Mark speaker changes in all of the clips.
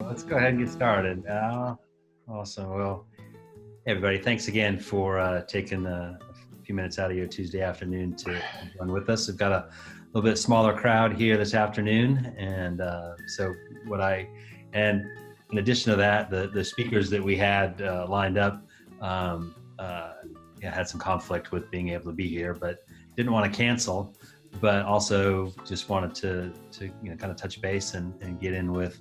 Speaker 1: Let's go ahead and get started. Awesome. Well, hey everybody, thanks again for taking a few minutes out of your Tuesday afternoon to join with us. We've got a little bit smaller crowd here this afternoon, and and in addition to that, the speakers that we had lined up had some conflict with being able to be here, but didn't want to cancel, but also just wanted to kind of touch base and get in with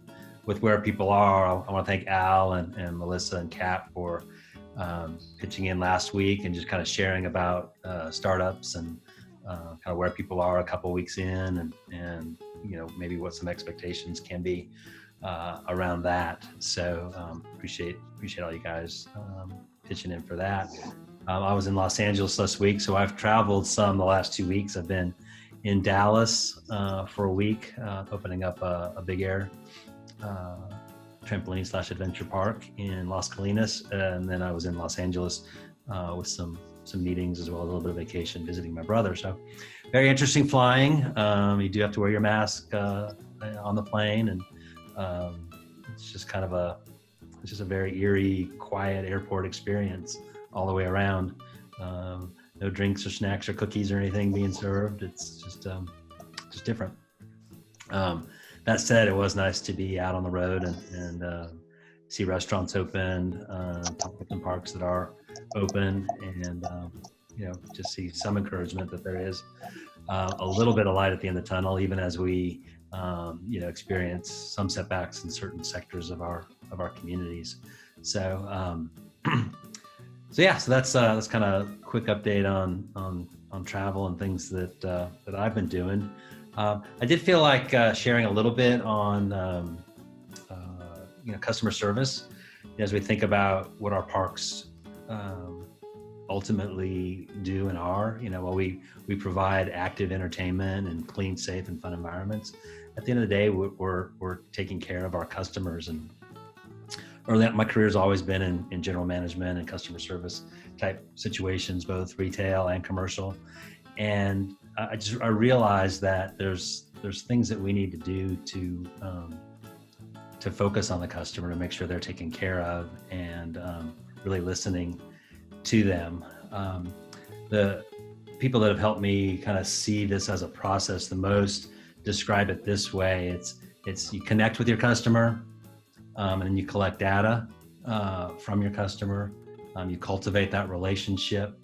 Speaker 1: where people are. I want to thank Al and Melissa and Kat for pitching in last week and just kind of sharing about startups and kind of where people are a couple weeks in and maybe what some expectations can be around that. So appreciate all you guys pitching in for that. I was in Los Angeles last week, so I've traveled some the last 2 weeks. I've been in Dallas for a week, opening up a big air trampoline / adventure park in Las Colinas, and then I was in Los Angeles with some meetings as well as a little bit of vacation visiting my brother. So very interesting flying. You do have to wear your mask on the plane, and it's just a very eerie, quiet airport experience all the way around. No drinks or snacks or cookies or anything being served. It's just different. That said, it was nice to be out on the road and see restaurants open, some parks that are open, and just see some encouragement that there is a little bit of light at the end of the tunnel, even as we experience some setbacks in certain sectors of our communities. So so that's kind of a quick update on travel and things that I've been doing. I did feel like sharing a little bit on customer service as we think about what our parks ultimately do and are. While we provide active entertainment and clean, safe, and fun environments, at the end of the day, we're taking care of our customers. And early, my career has always been in general management and customer service type situations, both retail and commercial. And I realized that there's things that we need to do to focus on the customer, to make sure they're taken care of, and really listening to them. The people that have helped me kind of see this as a process the most describe it this way: it's you connect with your customer, and then you collect data from your customer. You cultivate that relationship.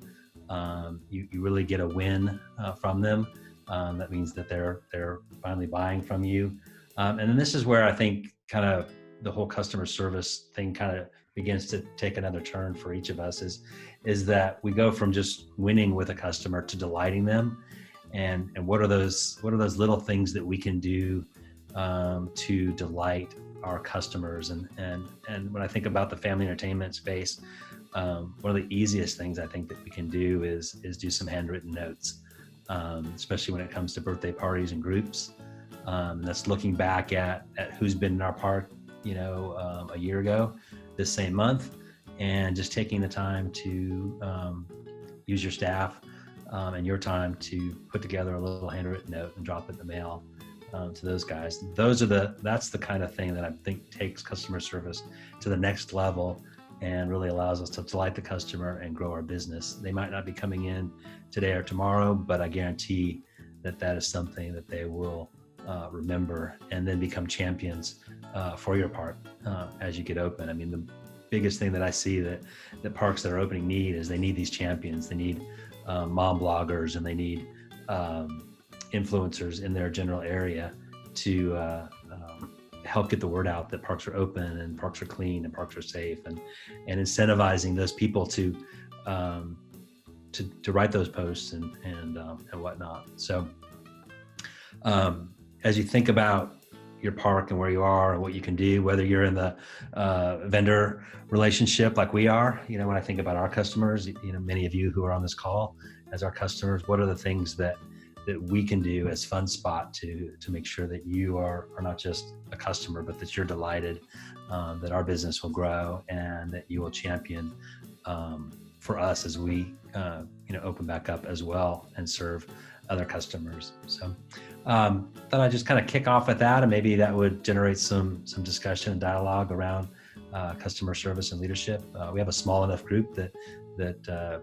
Speaker 1: You really get a win from them. That means that they're finally buying from you. And then this is where I think kind of the whole customer service thing kind of begins to take another turn for each of us, is that we go from just winning with a customer to delighting them. And what are those little things that we can do to delight our customers? And when I think about the family entertainment space, one of the easiest things I think that we can do is do some handwritten notes, especially when it comes to birthday parties and groups. That's looking back at who's been in our park, a year ago, this same month, and just taking the time to use your staff and your time to put together a little handwritten note and drop it in the mail to those guys. That's the kind of thing that I think takes customer service to the next level and really allows us to delight the customer and grow our business. They might not be coming in today or tomorrow, but I guarantee that is something that they will remember and then become champions for your park as you get open. I mean, the biggest thing that I see that parks that are opening need is they need these champions. They need mom bloggers, and they need influencers in their general area to help get the word out that parks are open and parks are clean and parks are safe, and incentivizing those people to write those posts and whatnot. So as you think about your park and where you are and what you can do, whether you're in the vendor relationship like we are, when I think about our customers, many of you who are on this call as our customers, what are the things that we can do as Fun Spot to make sure that you are not just a customer, but that you're delighted, that our business will grow, and that you will champion for us as we open back up as well and serve other customers. So thought I'd just kind of kick off with that, and maybe that would generate some discussion and dialogue around customer service and leadership. We have a small enough group that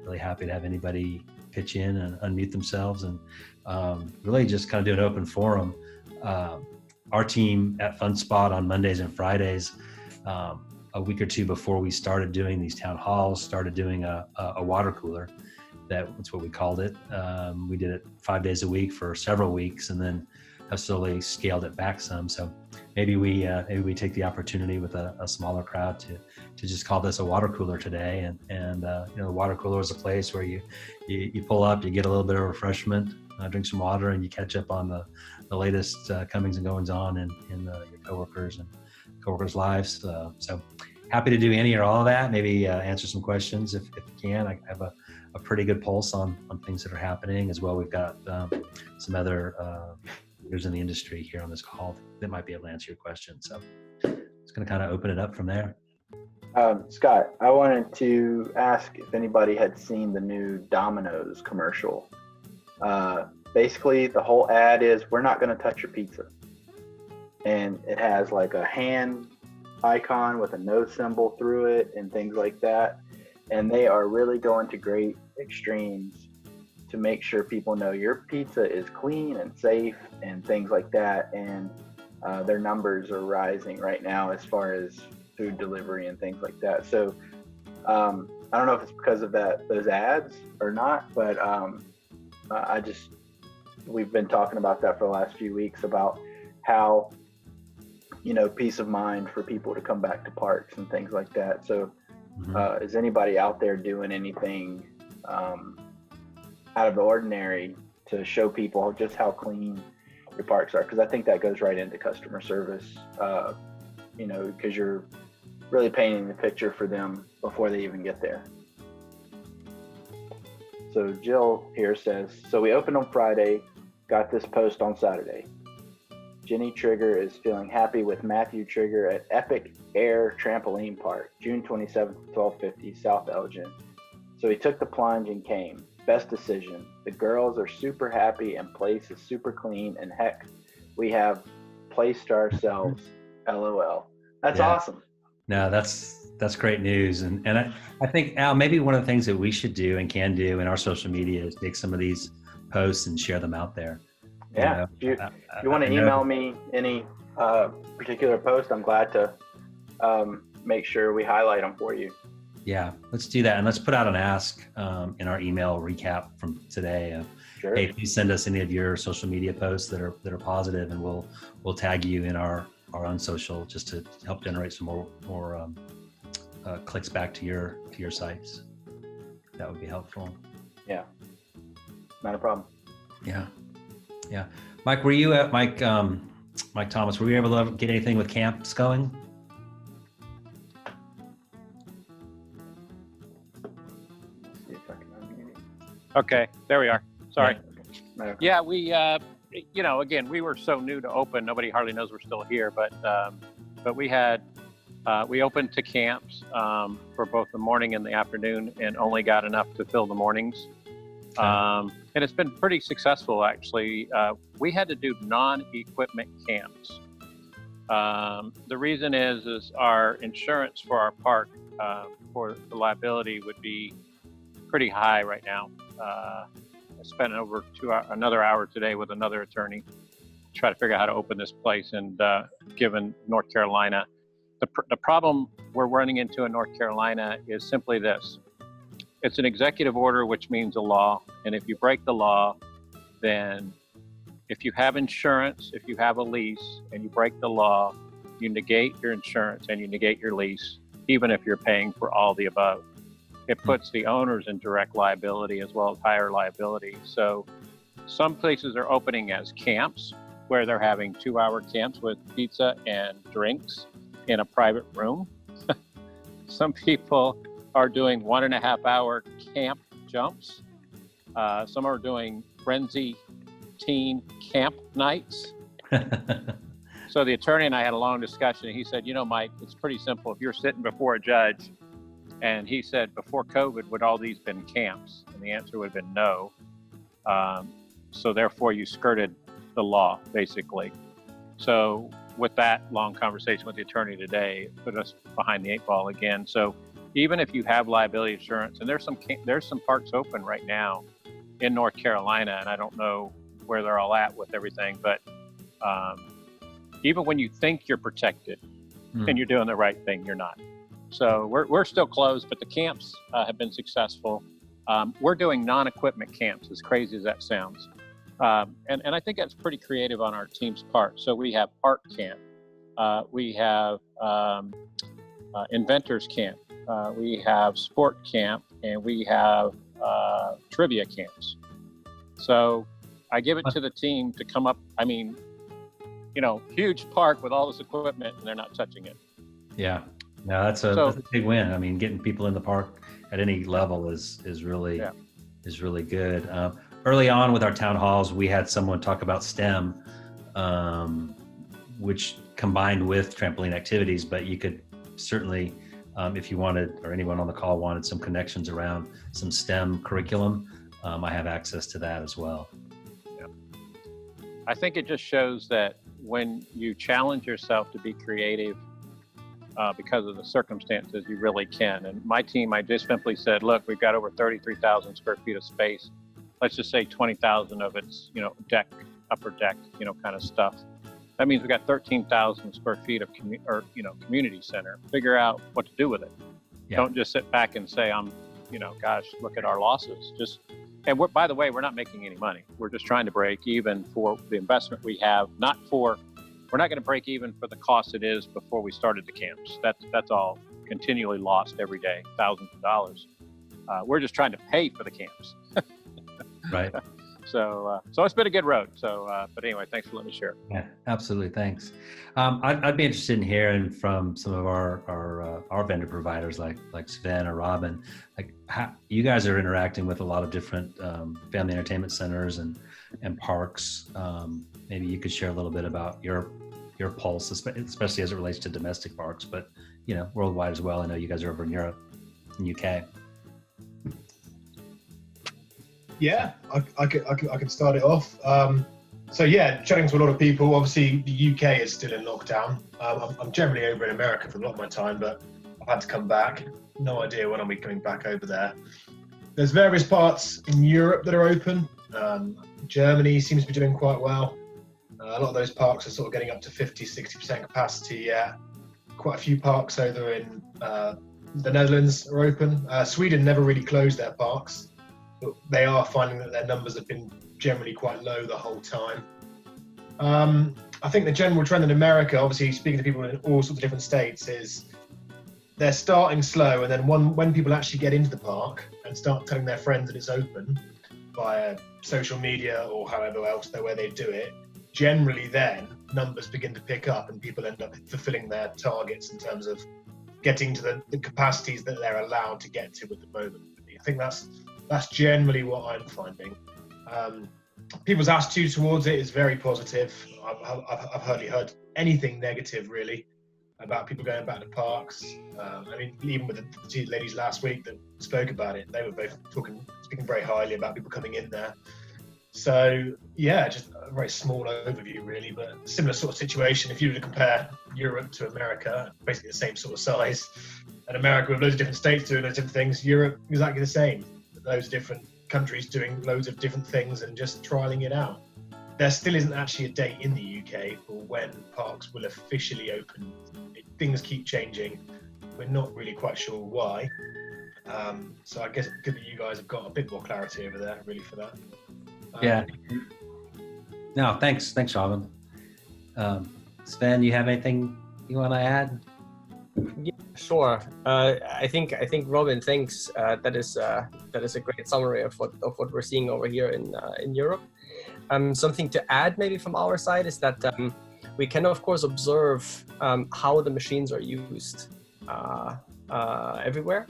Speaker 1: really happy to have anybody pitch in and unmute themselves, and really just kind of do an open forum. Our team at FunSpot on Mondays and Fridays, a week or two before we started doing these town halls, started doing a water cooler. That's what we called it. We did it 5 days a week for several weeks, and then have slowly scaled it back some. So maybe we take the opportunity with a smaller crowd to just call this a water cooler today. And the water cooler is a place where you pull up, you get a little bit of refreshment, drink some water, and you catch up on the latest comings and goings on in your coworkers' lives. So happy to do any or all of that. Maybe answer some questions if you can. I have a pretty good pulse on things that are happening as well. We've got some other leaders in the industry here on this call that might be able to answer your question. So it's going to kind of open it up from there.
Speaker 2: Scott, I wanted to ask if anybody had seen the new Domino's commercial. Basically, the whole ad is, "We're not going to touch your pizza." And it has like a hand icon with a no symbol through it and things like that. And they are really going to great extremes to make sure people know your pizza is clean and safe and things like that. And their numbers are rising right now as far as food delivery and things like that. So I don't know if it's because of those ads or not, but we've been talking about that for the last few weeks about how, peace of mind for people to come back to parks and things like that. So is anybody out there doing anything out of the ordinary to show people just how clean your parks are? Because I think that goes right into customer service, because you're really painting the picture for them before they even get there. So Jill here says, "So we opened on Friday, got this post on Saturday. Jenny Trigger is feeling happy with Matthew Trigger at Epic Air Trampoline Park, June 27th, 1250, South Elgin. So he took the plunge and came. Best decision. The girls are super happy and place is super clean, and heck, we have placed ourselves. LOL." That's awesome.
Speaker 1: No, that's great news. And I think, Al, maybe one of the things that we should do and can do in our social media is take some of these posts and share them out there.
Speaker 2: Yeah, if you want to email me any particular post, I'm glad to make sure we highlight them for you.
Speaker 1: Yeah, let's do that. And let's put out an ask in our email recap from today.
Speaker 2: Sure.
Speaker 1: Hey, please send us any of your social media posts that are positive, and we'll tag you in our own social just to help generate some more clicks back to your sites. That would be helpful.
Speaker 2: Yeah, not a problem.
Speaker 1: Yeah. Mike, were you at Mike Thomas? Were you able to get anything with camps going?
Speaker 2: Let's see if I can unmute you.
Speaker 3: Okay, there we are. Sorry.
Speaker 2: Okay.
Speaker 3: Yeah, we, again, we were so new to open. Nobody hardly knows we're still here, but we opened to camps for both the morning and the afternoon, and only got enough to fill the mornings. And it's been pretty successful, actually. We had to do non-equipment camps. The reason is our insurance for our park for the liability would be pretty high right now. I spent over another hour today with another attorney to try to figure out how to open this place. And given North Carolina, the problem we're running into in North Carolina is simply this. It's an executive order, which means a law. And if you break the law, then if you have insurance, if you have a lease and you break the law, you negate your insurance and you negate your lease, even if you're paying for all the above. It puts the owners in direct liability as well as higher liability. So some places are opening as camps where they're having 2-hour camps with pizza and drinks in a private room. Some people are doing 1.5-hour camp jumps. Some are doing frenzy teen camp nights. So the attorney and I had a long discussion, and he said, Mike, it's pretty simple. If you're sitting before a judge, and he said, before COVID, would all these been camps? And the answer would have been no. So therefore you skirted the law, basically. So with that long conversation with the attorney today, it put us behind the 8 ball again. So even if you have liability insurance, and there's some parks open right now in North Carolina, and I don't know where they're all at with everything, but even when you think you're protected and you're doing the right thing, you're not. So we're still closed, but the camps have been successful. We're doing non-equipment camps, as crazy as that sounds. And I think that's pretty creative on our team's part. So we have art camp, we have inventors camp, we have sport camp, and we have trivia camps. So I give it to the team to come up. I mean, huge park with all this equipment, and they're not touching it.
Speaker 1: Yeah, no, that's a big win. I mean, getting people in the park at any level is really good. Early on with our town halls, we had someone talk about STEM, which combined with trampoline activities, but you could certainly, if you wanted, or anyone on the call wanted some connections around some STEM curriculum, I have access to that as well.
Speaker 3: Yeah. I think it just shows that when you challenge yourself to be creative because of the circumstances, you really can. And my team, I just simply said, look, we've got over 33,000 square feet of space. Let's just say 20,000 of it's, deck, upper deck, kind of stuff. That means we've got 13,000 square feet of community center. Figure out what to do with it. Yeah. Don't just sit back and say, gosh, look at our losses. By the way, we're not making any money. We're just trying to break even for the investment we have. We're not going to break even for the cost it is before we started the camps. That's all continually lost every day, thousands of dollars. We're just trying to pay for the camps.
Speaker 1: Right.
Speaker 3: So it's been a good road. But anyway, thanks for letting me share.
Speaker 1: Yeah, absolutely. Thanks. I'd be interested in hearing from some of our vendor providers like Sven or Robin, like how you guys are interacting with a lot of different family entertainment centers and parks. Maybe you could share a little bit about your pulse, especially as it relates to domestic parks, but worldwide as well. I know you guys are over in Europe and UK.
Speaker 4: Yeah, I could start it off. Chatting to a lot of people. Obviously, the UK is still in lockdown. I'm generally over in America for a lot of my time, but I've had to come back. No idea when I'll be coming back over there. There's various parts in Europe that are open. Germany seems to be doing quite well. A lot of those parks are sort of getting up to 50-60% capacity. Yeah, quite a few parks over in the Netherlands are open. Sweden never really closed their parks. But they are finding that their numbers have been generally quite low the whole time. I think the general trend in America, obviously speaking to people in all sorts of different states, is they're starting slow, and then when people actually get into the park and start telling their friends that it's open via social media or however else where they do it, generally then numbers begin to pick up and people end up fulfilling their targets in terms of getting to the capacities that they're allowed to get to at the moment. I think that's generally what I'm finding. People's attitude towards it is very positive. I've hardly heard anything negative really about people going back to parks. Even with the two ladies last week that spoke about it, they were both speaking very highly about people coming in there. So yeah, just a very small overview really, but similar sort of situation. If you were to compare Europe to America, basically the same sort of size, and America with loads of different states doing those different things, Europe exactly the same. Loads of different countries doing loads of different things and just trialing it out. There still isn't actually a date in the UK for when parks will officially open. Things keep changing. We're not really quite sure why. So I guess it could be you guys have got a bit more clarity over there really for that.
Speaker 1: Yeah. No, thanks, Robin. Sven, you have anything you want to add?
Speaker 5: Yeah, sure. I think Robin thinks that is a great summary of what we're seeing over here in Europe. Something to add maybe from our side is that we can of course observe how the machines are used everywhere.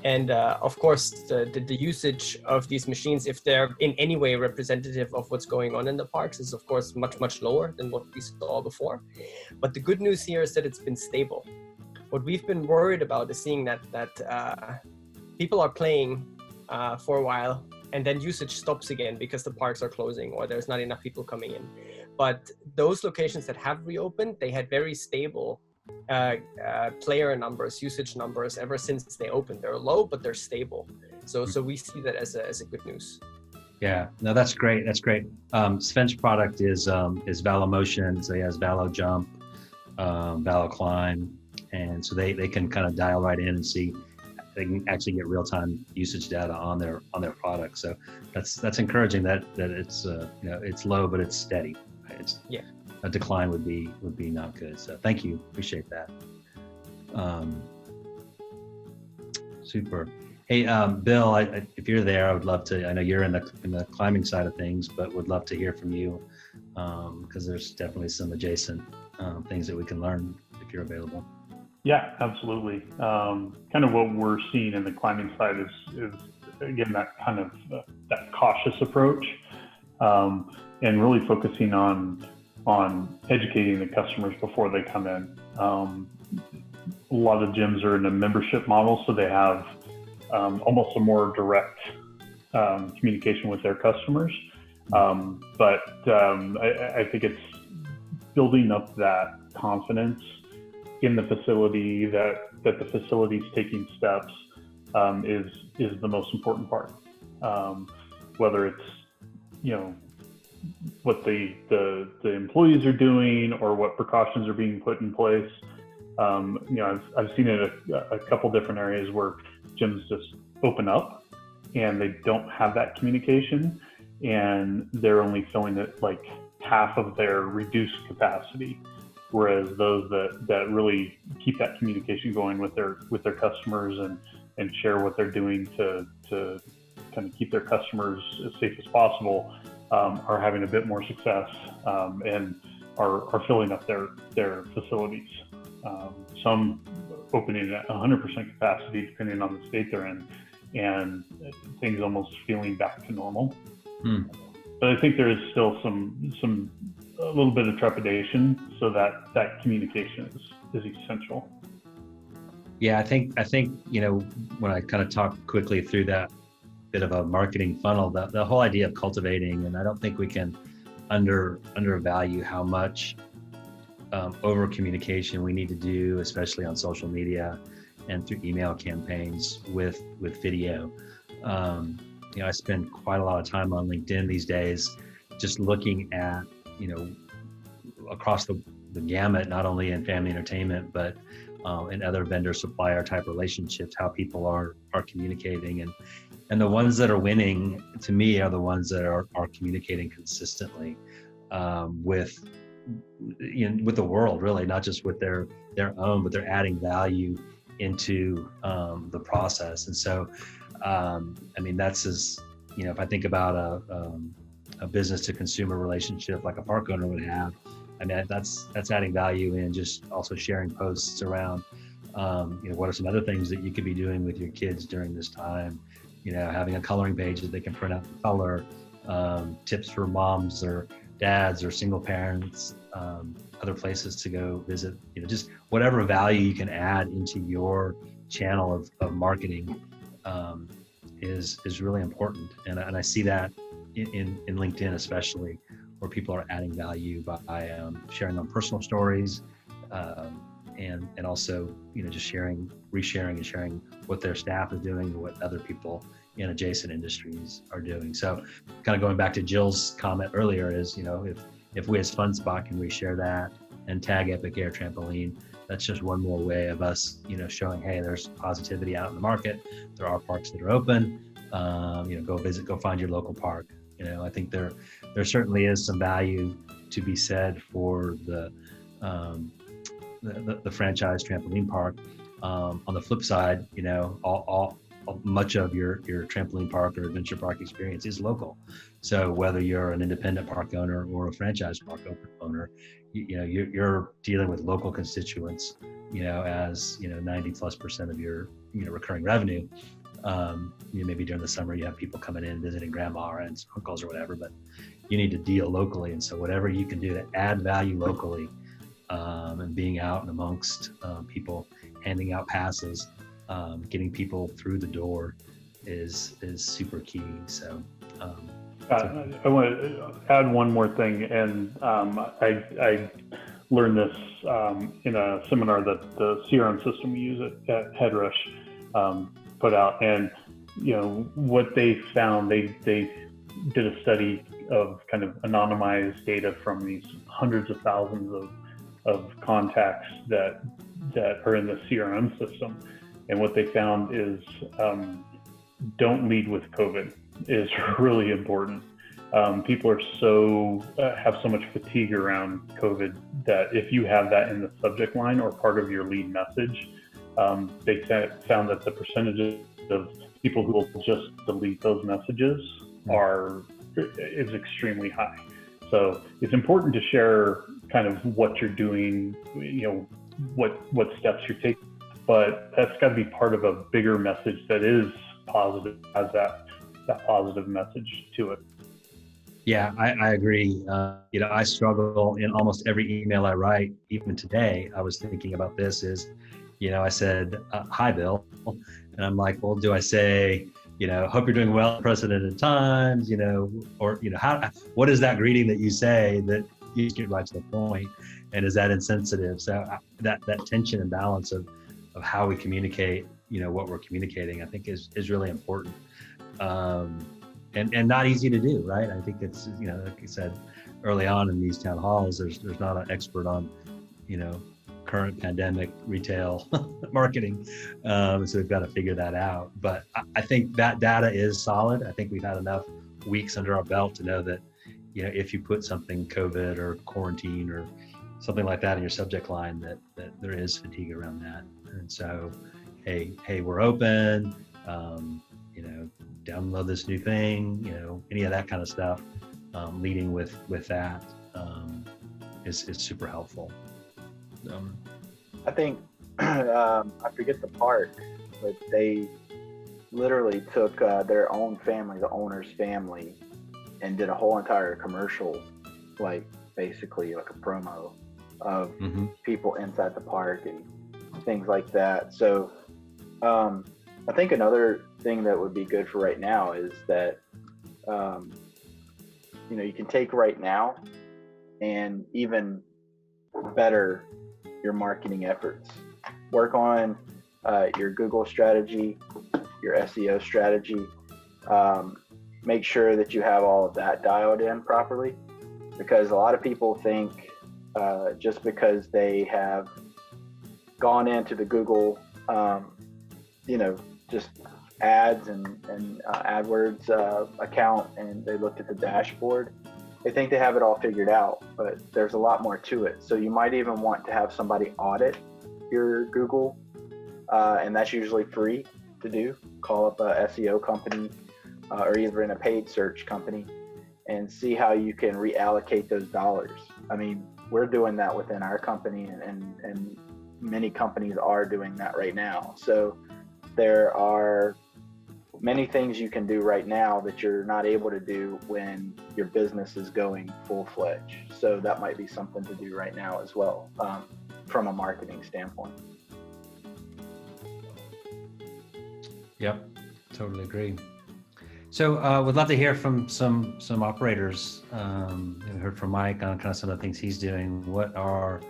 Speaker 5: And of course, the usage of these machines, if they're in any way representative of what's going on in the parks, is of course much lower than what we saw before. But the good news here is that it's been stable. What we've been worried about is seeing that people are playing for a while, and then usage stops again because the parks are closing or there's not enough people coming in. But those locations that have reopened, they had very stable player numbers, usage numbers ever since they opened. They're low, but they're stable. So we see that as a good news.
Speaker 1: Yeah, no, that's great. That's great. Sven's product is Valo Motion, so he has Valo Jump, Valo Climb, and so they can kind of dial right in and see. They can actually get real-time usage data on their product. So that's encouraging that it's it's low but it's steady. Right? It's,
Speaker 5: yeah.
Speaker 1: A decline would be not good. So thank you, appreciate that. Super. Hey, Bill, if you're there, I would love to. I know you're in the climbing side of things, but would love to hear from you because there's definitely some adjacent things that we can learn if you're available.
Speaker 6: Yeah, absolutely. Kind of what we're seeing in the climbing side is again that kind of that cautious approach, and really focusing on educating the customers before they come in. A lot of gyms are in a membership model, so they have almost a more direct communication with their customers. But I think it's building up that confidence in the facility that the facility is taking steps is the most important part. Whether it's what the employees are doing or what precautions are being put in place. I've seen it a couple different areas where gyms just open up and they don't have that communication, and they're only filling it like half of their reduced capacity. Whereas those that really keep that communication going with their customers and share what they're doing to kind of keep their customers as safe as possible are having a bit more success and are filling up their facilities. Some opening at 100% capacity depending on the state they're in, and things almost feeling back to normal. But I think there is still a little bit of trepidation, so that communication is essential.
Speaker 1: Yeah, I think when I kind of talk quickly through that bit of a marketing funnel, the whole idea of cultivating, and I don't think we can undervalue how much over communication we need to do, especially on social media and through email campaigns with video. I spend quite a lot of time on LinkedIn these days, just looking at across the gamut, not only in family entertainment, but in other vendor supplier type relationships, how people are communicating, and the ones that are winning to me are the ones that are communicating consistently with the world, really, not just with their own, but they're adding value into the process. And so that's if I think about a business to consumer relationship like a park owner would have, that's adding value in just also sharing posts around what are some other things that you could be doing with your kids during this time, having a coloring page that they can print out the color, tips for moms or dads or single parents, other places to go visit, just whatever value you can add into your channel of marketing is really important. And I see that in LinkedIn especially, where people are adding value by sharing their personal stories, and also just resharing and sharing what their staff is doing and what other people in adjacent industries are doing. So kind of going back to Jill's comment earlier is, if we as FunSpot can reshare that and tag Epic Air Trampoline, that's just one more way of us, showing, hey, there's positivity out in the market. There are parks that are open. Go find your local park. I think there certainly is some value to be said for the franchise trampoline park. On the flip side, much of your trampoline park or adventure park experience is local. So whether you're an independent park owner or a franchise park owner, you're dealing with local constituents, as 90+% of your recurring revenue. Maybe during the summer you have people coming in visiting grandma or aunts, uncles or whatever, but you need to deal locally. And so whatever you can do to add value locally, and being out and amongst people, handing out passes, getting people through the door is super key. So
Speaker 6: I want to add one more thing, and I learned this in a seminar that the CRM system we use at HeadRush put out, and what they found, they did a study of kind of anonymized data from these hundreds of thousands of contacts that are in the CRM system, and what they found is don't lead with COVID is really important. People are have so much fatigue around COVID that if you have that in the subject line or part of your lead message, they found that the percentage of people who will just delete those messages is extremely high. So it's important to share kind of what you're doing, what steps you're taking, but that's got to be part of a bigger message that is positive, has that positive message to it.
Speaker 1: Yeah, I agree. I struggle in almost every email I write. Even today, I was thinking about this I said, hi, Bill. And I'm like, well, do I say, hope you're doing well, unprecedented times, or, what is that greeting that you say that you get right to the point? And is that insensitive? So that tension and balance of how we communicate, what we're communicating, I think is really important. And not easy to do, right? I think it's, like you said early on in these town halls, there's not an expert on, current pandemic retail marketing. So we've got to figure that out. But I think that data is solid. I think we've had enough weeks under our belt to know that, if you put something COVID or quarantine or something like that in your subject line, that there is fatigue around that. And so, hey, we're open, download this new thing, any of that kind of stuff, leading with that is super helpful.
Speaker 2: I think, I forget the part, but they literally took their own family, the owner's family, and did a whole entire commercial, basically like a promo of people inside the park and things like that. So I think another thing that would be good for right now is that, you can take right now and even better your marketing efforts. Work on your Google strategy, your SEO strategy. Make sure that you have all of that dialed in properly, because a lot of people think just because they have gone into the Google, just ads and AdWords account, and they looked at the dashboard, they think they have it all figured out, but there's a lot more to it. So you might even want to have somebody audit your Google, and that's usually free to do. Call up a SEO company or even a paid search company and see how you can reallocate those dollars. I mean, we're doing that within our company, and many companies are doing that right now. So there are many things you can do right now that you're not able to do when your business is going full-fledged. So that might be something to do right now as well, from a marketing standpoint.
Speaker 1: Yep, totally agree. So we'd love to hear from some operators. We heard from Mike on kind of some of the things he's doing. What are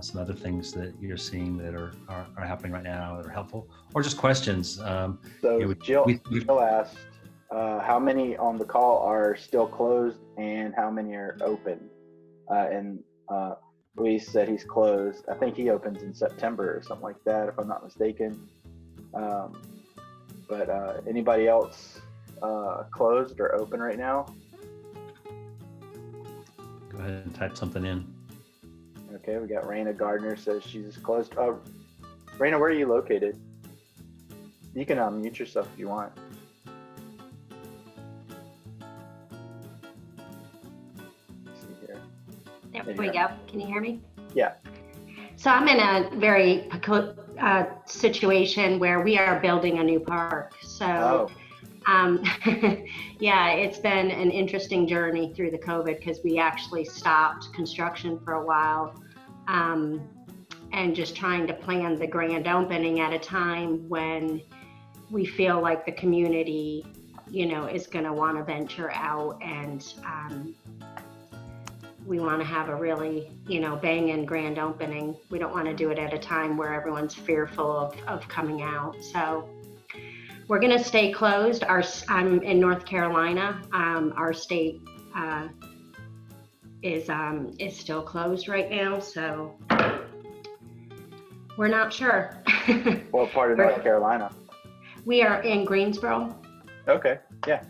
Speaker 1: some other things that you're seeing that are happening right now that are helpful, or just questions?
Speaker 2: Jill asked, how many on the call are still closed and how many are open? And Luis said he's closed. I think he opens in September or something like that, if I'm not mistaken. But anybody else closed or open right now?
Speaker 1: Go ahead and type something in.
Speaker 2: Okay, we got Raina Gardner says she's closed. Raina, where are you located? You can unmute yourself if you want. Let's see here.
Speaker 7: There we go. Can you hear me?
Speaker 2: Yeah.
Speaker 7: So I'm in a very situation where we are building a new park. So, yeah, it's been an interesting journey through the COVID, because we actually stopped construction for a while, and just trying to plan the grand opening at a time when we feel like the community, is going to want to venture out, and we want to have a really, banging grand opening. We don't want to do it at a time where everyone's fearful of coming out. So we're going to stay closed. I'm in North Carolina. Our state is still closed right now, so we're not sure.
Speaker 2: What part of North Carolina?
Speaker 7: We are in Greensboro.
Speaker 2: Okay. Yeah.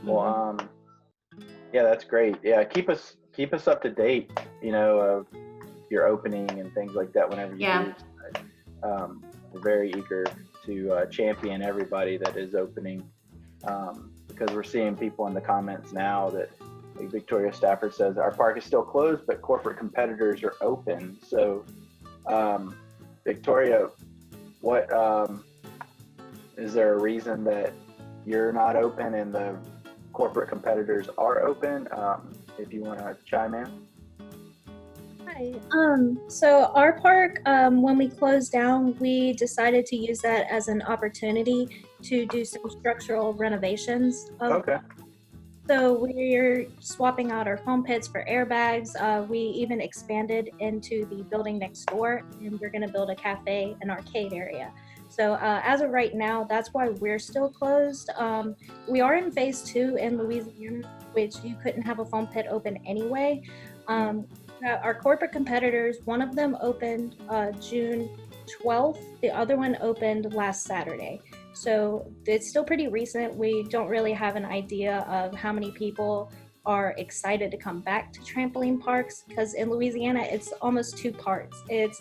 Speaker 2: Well, yeah, that's great. Yeah, keep us up to date, of your opening and things like that whenever you do. We're very eager to champion everybody that is opening, because we're seeing people in the comments now that, like Victoria Stafford says, our park is still closed, but corporate competitors are open. So, Victoria, what is there a reason that you're not open and the corporate competitors are open? If you want to chime in.
Speaker 8: Hi. So our park, when we closed down, we decided to use that as an opportunity to do some structural renovations.
Speaker 2: Okay.
Speaker 8: So we're swapping out our foam pits for airbags. We even expanded into the building next door, and we're going to build a cafe and arcade area. So as of right now, that's why we're still closed. We are in phase 2 in Louisiana, which you couldn't have a foam pit open anyway. Our corporate competitors, one of them opened June 12th. The other one opened last Saturday. So it's still pretty recent. We don't really have an idea of how many people are excited to come back to trampoline parks, because in Louisiana, it's almost 2 parts. It's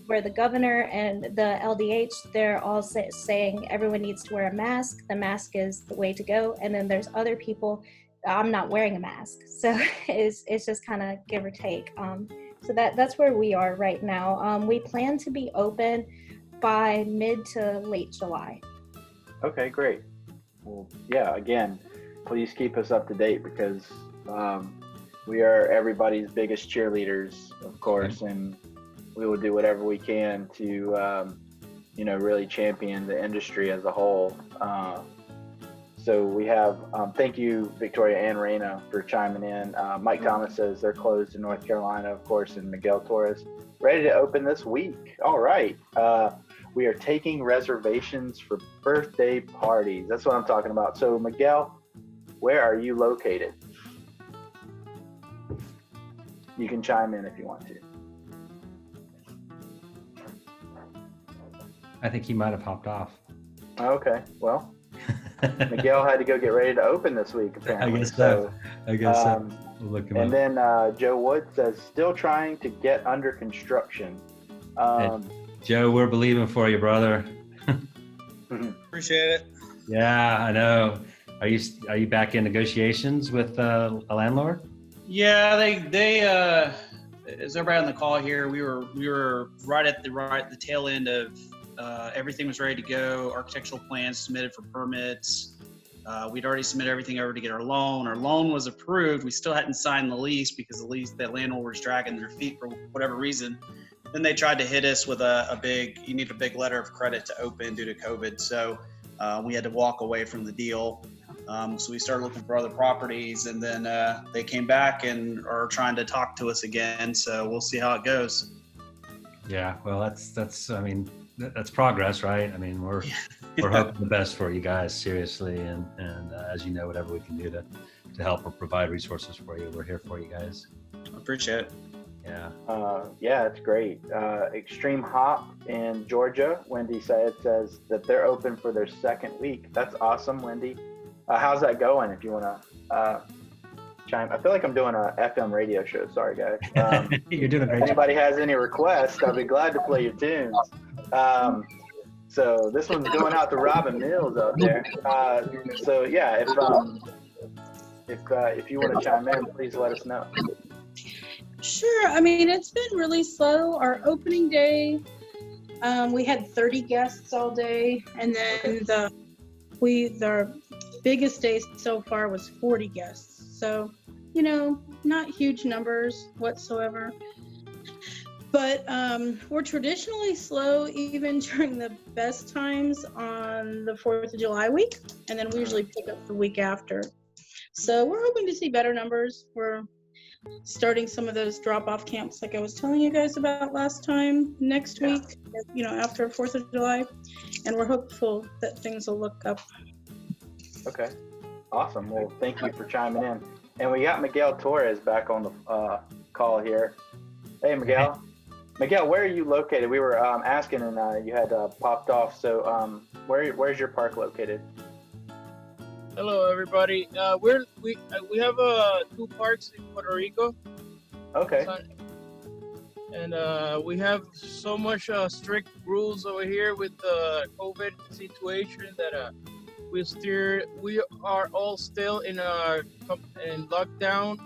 Speaker 8: where the governor and the LDH, they're all saying everyone needs to wear a mask. The mask is the way to go. And then there's other people, I'm not wearing a mask. So it's just kind of give or take. So that's where we are right now. We plan to be open by mid to late July.
Speaker 2: Okay, great. Well, yeah, again, please keep us up to date, because we are everybody's biggest cheerleaders, of course, and we will do whatever we can to, really champion the industry as a whole. So we have, thank you, Victoria and Raina, for chiming in. Mike Thomas says they're closed in North Carolina, of course, and Miguel Torres ready to open this week. All right. We are taking reservations for birthday parties. That's what I'm talking about. So Miguel, where are you located? You can chime in if you want to.
Speaker 1: I think he might have hopped off.
Speaker 2: Okay, well, Miguel had to go get ready to open this week, apparently.
Speaker 1: I guess so. We'll look him
Speaker 2: and
Speaker 1: up.
Speaker 2: then Joe Wood says, still trying to get under construction.
Speaker 1: Hey, Joe, we're believing for you, brother.
Speaker 9: Appreciate it.
Speaker 1: Yeah, I know. Are you back in negotiations with a landlord?
Speaker 9: Yeah, they as everybody on the call here, we were right at the tail end of everything was ready to go. Architectural plans submitted for permits. We'd already submitted everything over to get our loan. Our loan was approved. We still hadn't signed the lease because the lease, that landlord was dragging their feet for whatever reason. Then they tried to hit us with you need a big letter of credit to open due to COVID. So we had to walk away from the deal. So we started looking for other properties, and then they came back and are trying to talk to us again. So we'll see how it goes.
Speaker 1: Yeah, well, that's progress, right? I mean, we're hoping the best for you guys, seriously, and as you know, whatever we can do to help or provide resources for you, we're here for you guys.
Speaker 9: I appreciate it.
Speaker 1: Yeah.
Speaker 2: Yeah, it's great. Extreme Hop in Georgia, Wendy says that they're open for their second week. That's awesome, Wendy. How's that going? If you want to chime, I feel like I'm doing a FM radio show. Sorry, guys.
Speaker 1: You're doing a great
Speaker 2: If anybody has any requests, I'll be glad to play your tunes. So this one's going out to Robin Mills out there. So yeah, if you want to chime in, please let us know.
Speaker 10: Sure. I mean, it's been really slow. Our opening day, we had 30 guests all day, and then the biggest day so far was 40 guests. So, not huge numbers whatsoever. But we're traditionally slow even during the best times on the 4th of July week, and then we usually pick up the week after. So we're hoping to see better numbers. We're starting some of those drop-off camps like I was telling you guys about last time next week, after 4th of July, and we're hopeful that things will look up.
Speaker 2: Okay, awesome. Well, thank you for chiming in. And we got Miguel Torres back on the call here. Hey, Miguel. Miguel, where are you located? We were asking, and you had popped off. So, where's your park located?
Speaker 11: Hello, everybody. We have 2 parks in Puerto Rico.
Speaker 2: Okay.
Speaker 11: And we have so much strict rules over here with the COVID situation that we are all still in lockdown.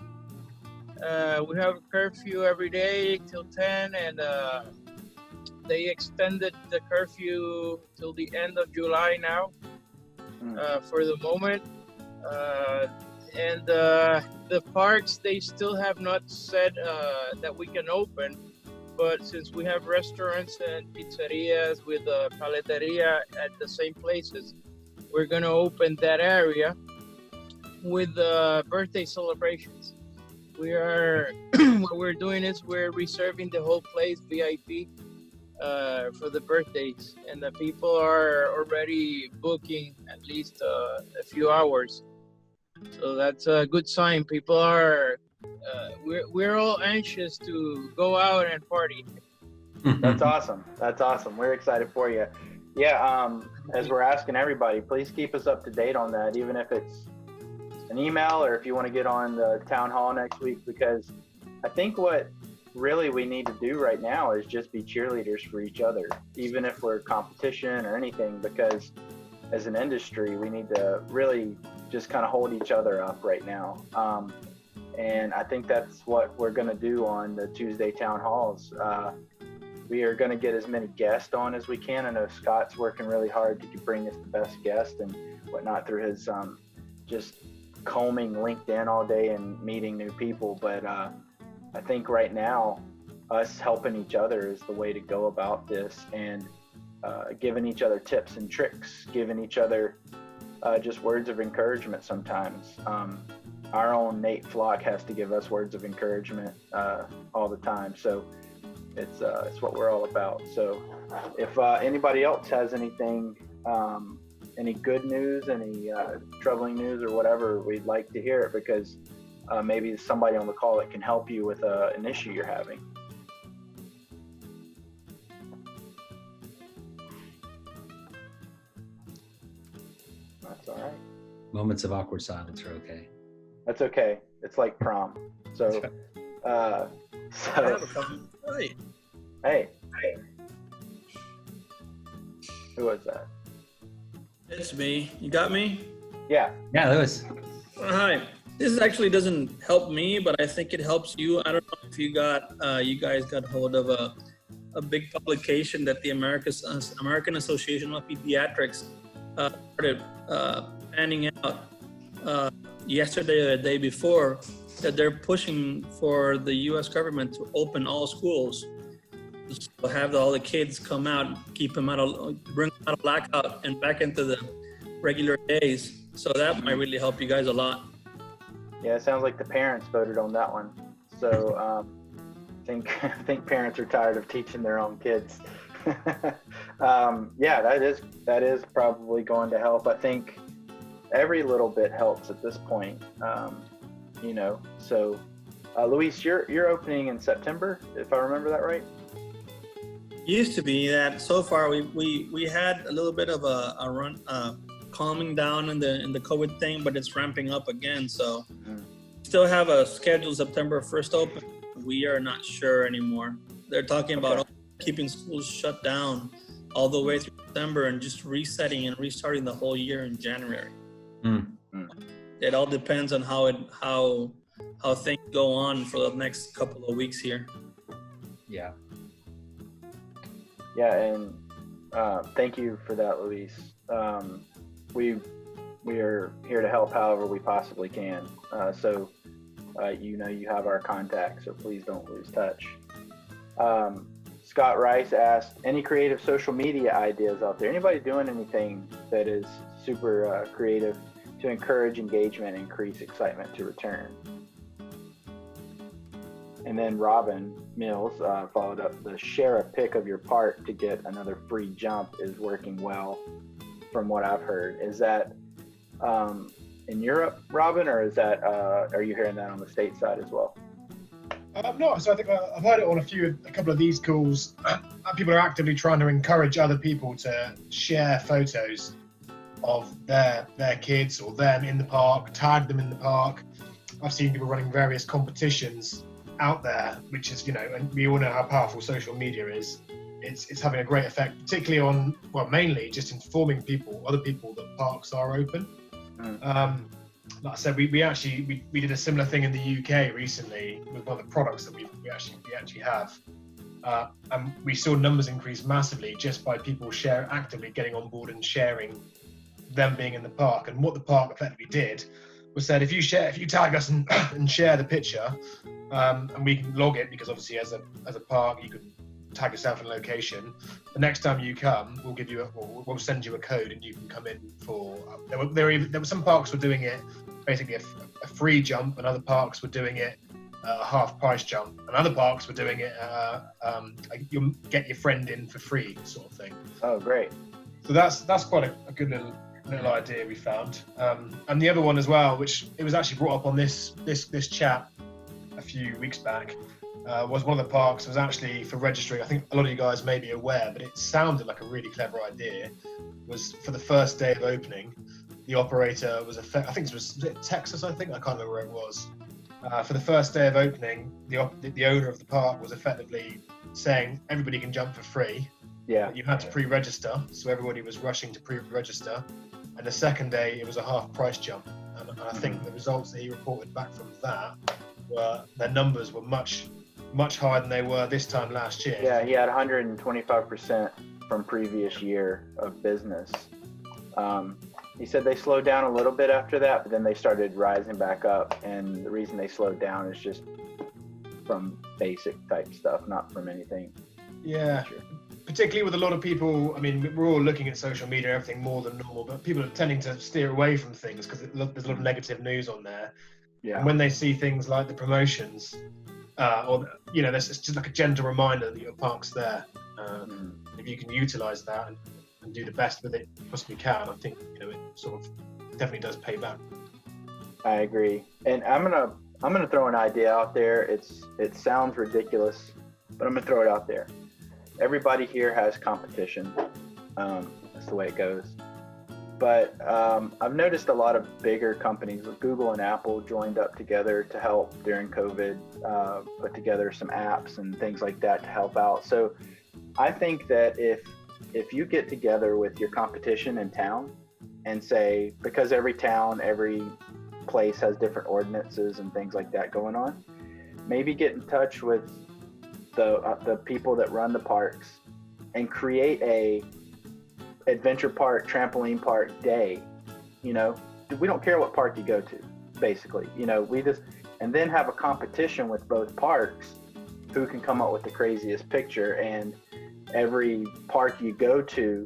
Speaker 11: We have a curfew every day till 10, and they extended the curfew till the end of July now. For the moment, and the parks, they still have not said that we can open, but since we have restaurants and pizzerias with paleteria at the same places, we're going to open that area with birthday celebrations. What we're doing is we're reserving the whole place VIP for the birthdays, and the people are already booking at least a few hours. So that's a good sign. People are, we're all anxious to go out and party.
Speaker 2: That's awesome. That's awesome. We're excited for you. Yeah, as we're asking everybody, please keep us up to date on that, even if it's an email or if you want to get on the town hall next week, because I think what really we need to do right now is just be cheerleaders for each other, even if we're competition or anything, because as an industry, we need to really just kind of hold each other up right now. And I think that's what we're going to do on the Tuesday town halls. We are going to get as many guests on as we can. I know Scott's working really hard to bring us the best guests and whatnot through his just combing LinkedIn all day and meeting new people. But I think right now, us helping each other is the way to go about this, and giving each other tips and tricks, giving each other just words of encouragement sometimes. Our own Nate Flock has to give us words of encouragement all the time. So it's what we're all about. So if anybody else has anything, any good news, any troubling news or whatever, we'd like to hear it, because maybe there's somebody on the call that can help you with an issue you're having. That's all right.
Speaker 1: Moments of awkward silence are okay.
Speaker 2: That's okay. It's like prom. So, Hey. Who was that?
Speaker 12: It's me. You got me?
Speaker 2: Yeah.
Speaker 1: Yeah, Lewis.
Speaker 12: Hi. This actually doesn't help me, but I think it helps you. I don't know if you guys got hold of a big publication that the American Association of Pediatrics started panning out yesterday or the day before, that they're pushing for the U.S. government to open all schools. So have all the kids come out, keep them bring them out of blackout and back into the regular days. So that might really help you guys a lot.
Speaker 2: Yeah, it sounds like the parents voted on that one. So I think parents are tired of teaching their own kids. Yeah, that is probably going to help. I think every little bit helps at this point. So Luis, you're opening in September, if I remember that right.
Speaker 12: Used to be that. So far we had a little bit of a run calming down in the COVID thing, but it's ramping up again. So still have a scheduled September 1st open. We are not sure anymore. They're talking about keeping schools shut down all the way through December and just resetting and restarting the whole year in January. It all depends on how things go on for the next couple of weeks here.
Speaker 1: Yeah.
Speaker 2: Yeah, and thank you for that, Luis. We are here to help however we possibly can. So you have our contact, so please don't lose touch. Scott Rice asked, any creative social media ideas out there? Anybody doing anything that is super creative to encourage engagement and increase excitement to return? And then Robin Mills followed up, the share a pic of your park to get another free jump is working well from what I've heard. Is that in Europe, Robin, or is that, are you hearing that on the stateside as well?
Speaker 4: No, so I think I've heard it on a couple of these calls. People are actively trying to encourage other people to share photos of their kids or them in the park, tag them in the park. I've seen people running various competitions out there, which is, and we all know how powerful social media is. It's having a great effect, particularly on, well, mainly just informing other people that parks are open. Like I said, we did a similar thing in the UK recently with one of the products that we actually have, and we saw numbers increase massively just by people actively getting on board and sharing them being in the park. And what the park effectively did was said, if you tag us and share the picture, and we can log it, because obviously as a park you can tag yourself in location. The next time you come, we'll send you a code and you can come in for. There were some parks were doing it basically a free jump, and other parks were doing it a half price jump, and other parks were doing it you'll get your friend in for free sort of thing.
Speaker 2: Oh, great!
Speaker 4: So that's quite a good little idea we found. And the other one as well, which it was actually brought up on this chat a few weeks back. Was one of the parks was actually for registering. I think a lot of you guys may be aware, but it sounded like a really clever idea. Was for the first day of opening, the operator was I think it was Texas. I can't remember where it was. For the first day of opening, the owner of the park was effectively saying everybody can jump for free.
Speaker 2: Yeah.
Speaker 4: You had to pre-register, so everybody was rushing to pre-register. And the second day, it was a half price jump. And I think the results that he reported back from that were their numbers were much higher than they were this time last year.
Speaker 2: Yeah, he had 125% from previous year of business. He said they slowed down a little bit after that, but then they started rising back up. And the reason they slowed down is just from basic type stuff, not from anything.
Speaker 4: Yeah, particularly with a lot of people. I mean, we're all looking at social media, everything more than normal, but people are tending to steer away from things because there's a lot of negative news on there.
Speaker 2: Yeah.
Speaker 4: And when they see things like the promotions, it's just like a gentle reminder that your park's there. If you can utilize that and do the best with it you possibly can, I think it sort of definitely does pay back.
Speaker 2: I agree, and I'm gonna throw an idea out there. It sounds ridiculous, but I'm gonna throw it out there. Everybody here has competition. That's the way it goes. But I've noticed a lot of bigger companies, like Google and Apple, joined up together to help during COVID, put together some apps and things like that to help out. So I think that if you get together with your competition in town and say, because every town, every place has different ordinances and things like that going on, maybe get in touch with the people that run the parks and create a adventure park, trampoline park day. We don't care what park you go to, basically. And then have a competition with both parks, who can come up with the craziest picture. And every park you go to,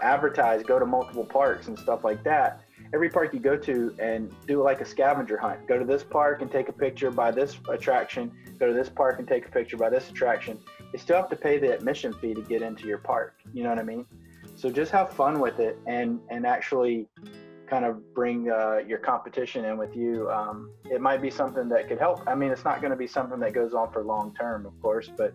Speaker 2: advertise, go to multiple parks and stuff like that. Every park you go to and do like a scavenger hunt. Go to this park and take a picture by this attraction. Go to this park and take a picture by this attraction. You still have to pay the admission fee to get into your park. You know what I mean? So just have fun with it and actually kind of bring your competition in with you. It might be something that could help. I mean, it's not going to be something that goes on for long term, of course, but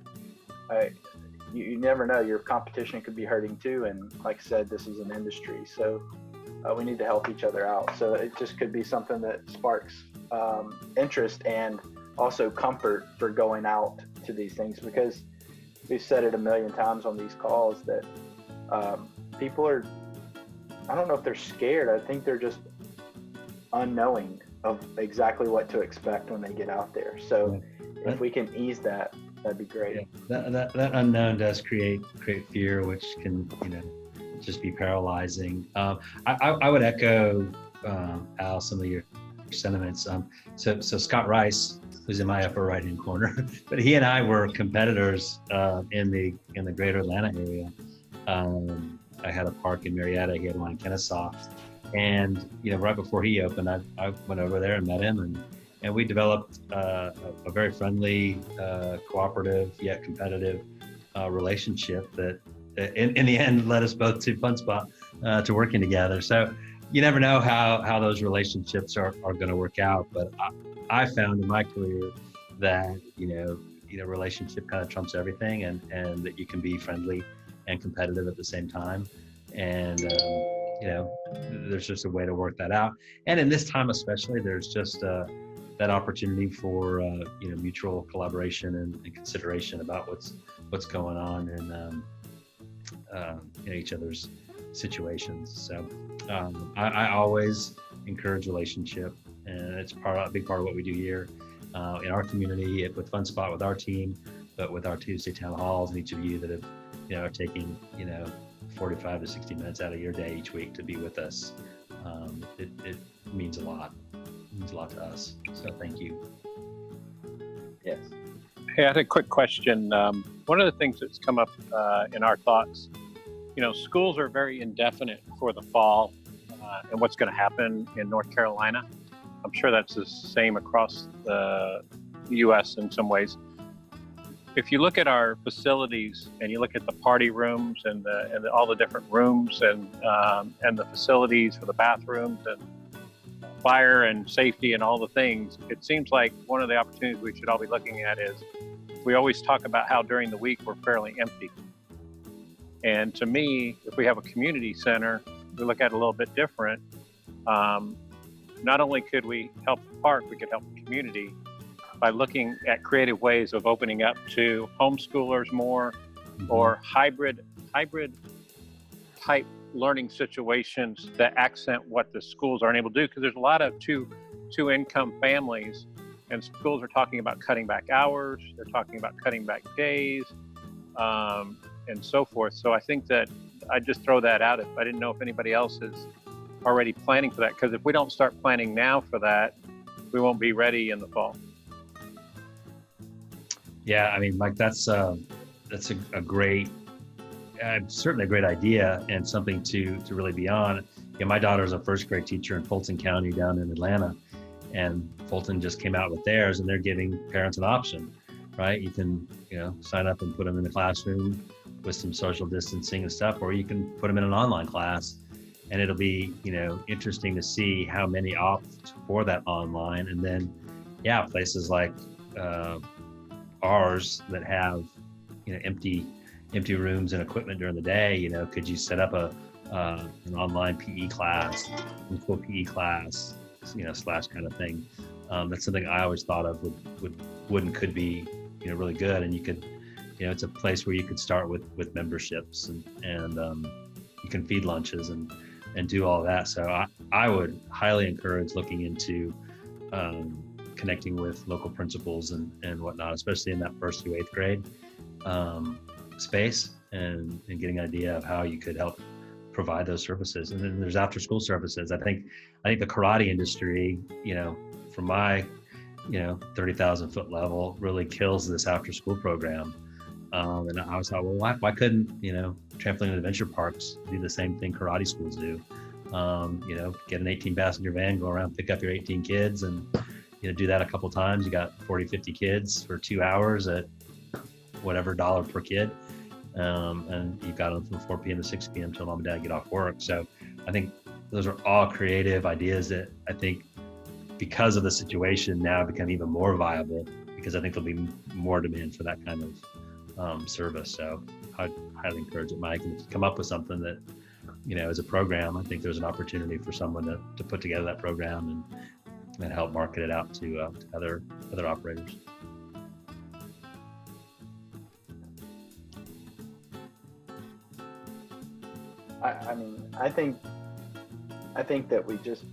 Speaker 2: you never know. Your competition could be hurting too. And like I said, this is an industry. So we need to help each other out. So it just could be something that sparks interest and also comfort for going out to these things, because we've said it a million times on these calls that people are, I don't know if they're scared. I think they're just unknowing of exactly what to expect when they get out there. So if we can ease that, that'd be great.
Speaker 1: Yeah. That unknown does create fear, which can, just be paralyzing. I would echo, Al, some of your sentiments. So Scott Rice, who's in my upper right hand corner. But he and I were competitors in the greater Atlanta area. I had a park in Marietta, he had one in Kennesaw. And right before he opened, I went over there and met him, and we developed a very friendly, cooperative yet competitive relationship that in the end led us both to Fun Spot, to working together. So you never know how those relationships are going to work out. But I found in my career that relationship kind of trumps everything, and that you can be friendly and competitive at the same time. And there's just a way to work that out. And in this time especially, there's just that opportunity for mutual collaboration and consideration about what's going on in each other's situations. So I always encourage relationship, and it's a big part of what we do here in our community with Fun Spot, with our team, but with our Tuesday town halls, and each of you that have are taking 45 to 60 minutes out of your day each week to be with us. It means a lot. It means a lot to us. So thank you.
Speaker 2: Yes.
Speaker 3: Hey, I had a quick question. One of the things that's come up in our thoughts, schools are very indefinite for the fall and what's going to happen in North Carolina. I'm sure that's the same across the U.S. in some ways. If you look at our facilities and you look at the party rooms and all the different rooms and the facilities for the bathrooms and fire and safety and all the things, it seems like one of the opportunities we should all be looking at is we always talk about how during the week we're fairly empty. And to me, if we have a community center, we look at it a little bit different. Not only could we help the park, we could help the community by looking at creative ways of opening up to homeschoolers more, or hybrid type learning situations that accent what the schools aren't able to do. Because there's a lot of two income families, and schools are talking about cutting back hours, they're talking about cutting back days, and so forth. So I think that I just throw that out. I didn't know if anybody else is already planning for that, because if we don't start planning now for that, we won't be ready in the fall.
Speaker 1: Yeah, I mean, Mike, that's a great, certainly a great idea, and something to really be on. My daughter's a first grade teacher in Fulton County down in Atlanta, and Fulton just came out with theirs, and they're giving parents an option, right? You can, sign up and put them in the classroom with some social distancing and stuff, or you can put them in an online class, and it'll be, interesting to see how many opt for that online. And then, places like ours that have empty rooms and equipment during the day, could you set up an online PE class, a PE class, slash kind of thing. That's something I always thought of would and could be really good. And you could, it's a place where you could start with memberships, and you can feed lunches and do all that. So I would highly encourage looking into connecting with local principals and whatnot, especially in that 1st through 8th grade space, and getting an idea of how you could help provide those services. And then there's after school services. I think the karate industry, from my 30,000 foot level, really kills this after school program. And I always thought, well, why couldn't trampoline and adventure parks do the same thing karate schools do? Get an 18 passenger van, go around, pick up your 18 kids, and do that a couple times. You got 40, 50 kids for 2 hours at whatever $1 per kid. And you've got them from 4 p.m. to 6 p.m. till mom and dad get off work. So I think those are all creative ideas that I think, because of the situation now, become even more viable, because I think there'll be more demand for that kind of service. So I'd highly encourage it, Mike. And if you come up with something that, as a program, I think there's an opportunity for someone to put together that program and help market it out to other operators.
Speaker 2: I think that we just,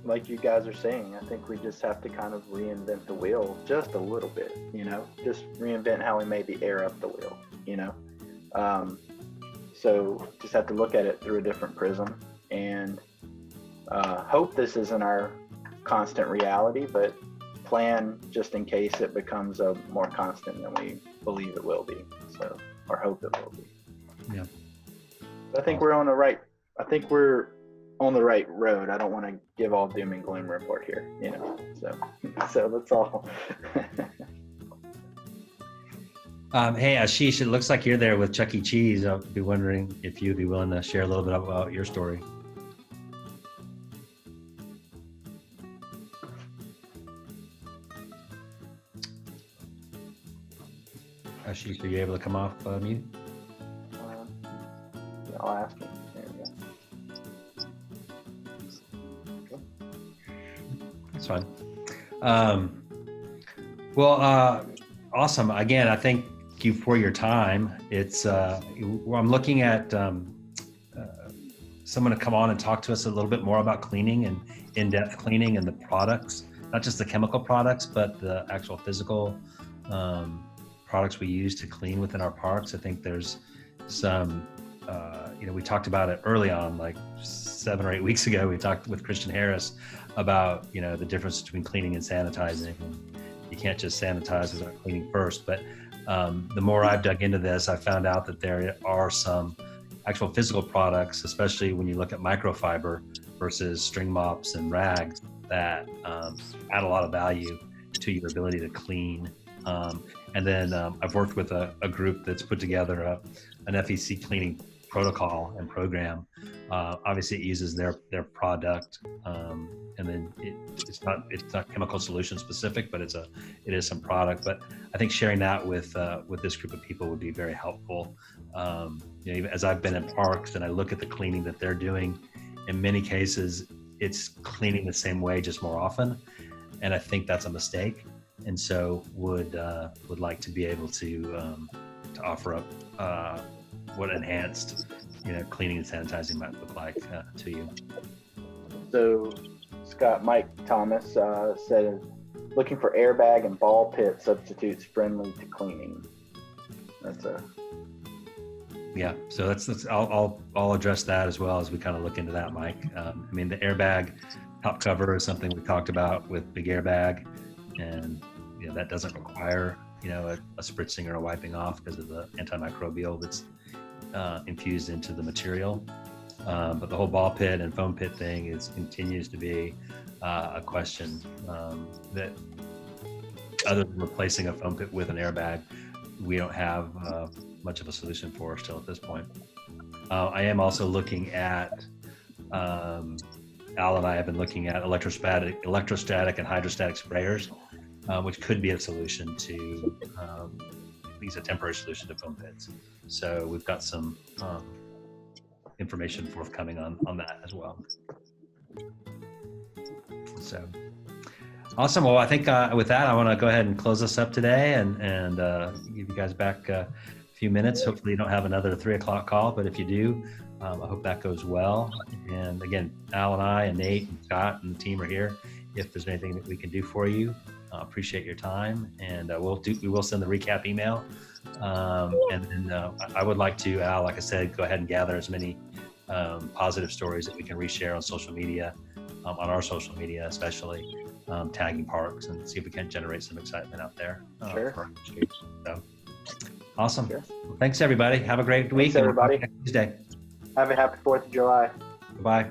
Speaker 2: like you guys are saying, I think we just have to kind of reinvent the wheel just a little bit, just reinvent how we maybe air up the wheel, so just have to look at it through a different prism, and hope this isn't our constant reality, but plan just in case it becomes a more constant than we believe it will be. So, or hope it will be.
Speaker 1: Yeah.
Speaker 2: But I think we're on the right. I think we're on the right road. I don't want to give all doom and gloom report here, you know. So that's all.
Speaker 1: Hey, Ashish, it looks like you're there with Chuck E. Cheese. I'll be wondering if you'd be willing to share a little bit about your story. Ashish, are you able to come off mute?
Speaker 2: I'll ask him. There we go.
Speaker 1: That's fine. Awesome. Again, I thank you for your time. It's I'm looking at someone to come on and talk to us a little bit more about cleaning and in-depth cleaning and the products, not just the chemical products, but the actual physical products we use to clean within our parks. I think there's some, we talked about it early on, like 7 or 8 weeks ago. We talked with Christian Harris about, the difference between cleaning and sanitizing. And you can't just sanitize without cleaning first. But the more I've dug into this, I found out that there are some actual physical products, especially when you look at microfiber versus string mops and rags, that add a lot of value to your ability to clean. And then I've worked with a group that's put together an FEC cleaning protocol and program. Obviously, it uses their product, and then it's not chemical solution specific, but it is some product. But I think sharing that with this group of people would be very helpful. Even as I've been in parks and I look at the cleaning that they're doing, in many cases, it's cleaning the same way, just more often, and I think that's a mistake. And so would like to be able to offer up what enhanced cleaning and sanitizing might look like to you.
Speaker 2: So Mike Thomas said, looking for airbag and ball pit substitutes friendly to cleaning.
Speaker 1: So that's I'll address that as well as we kind of look into that, Mike. The airbag top cover is something we talked about with Big Airbag, and that doesn't require a spritzing or a wiping off because of the antimicrobial that's infused into the material. But the whole ball pit and foam pit thing continues to be a question that, other than replacing a foam pit with an airbag, we don't have much of a solution for still at this point. I am also looking at, Al and I have been looking at electrostatic and hydrostatic sprayers, which could be a solution to, at least a temporary solution to foam pits. So we've got some information forthcoming on that as well. So awesome. Well, I think with that, I want to go ahead and close us up today and give you guys back a few minutes. Hopefully you don't have another 3 o'clock call, but if you do, I hope that goes well. And again, Al and I and Nate and Scott and the team are here if there's anything that we can do for you. Appreciate your time, and we will send the recap email. And then I would like to, Al, like I said, go ahead and gather as many positive stories that we can reshare on social media, on our social media especially, tagging parks, and see if we can generate some excitement out there.
Speaker 2: Sure.
Speaker 1: For our streets. So awesome.
Speaker 2: Sure.
Speaker 1: Well, thanks everybody. Have a great week.
Speaker 2: Thanks, everybody.
Speaker 1: Tuesday.
Speaker 2: Have a happy 4th of July.
Speaker 1: Goodbye.